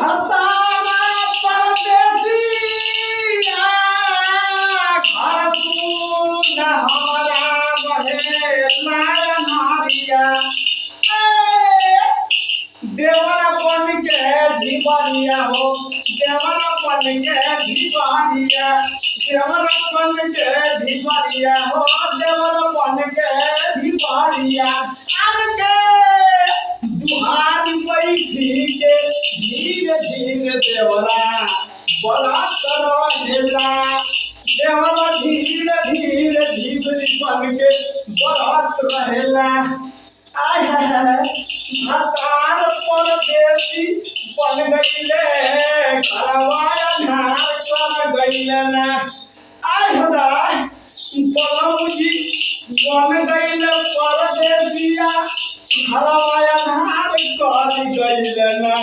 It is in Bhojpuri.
भतारा परदेसिया घर तू न हमारा बहे लाल नारिया देवरपन के दीवानिया हो देवरपन के दीवानिया देवरपन के दीवानिया हो देवरपन के दीवानिया आके दुहारी बैठी के धीरे धीरे देवरा बड़ा रहेला देवरा धीरे धीरे धीरे बन के बढ़त रहेला आय भतार परदेसी बन गईले घरवाया नार कर गईले ना आय हदा बलमुजी बन गईले परदेसिया घरवाया नार कर गईले ना।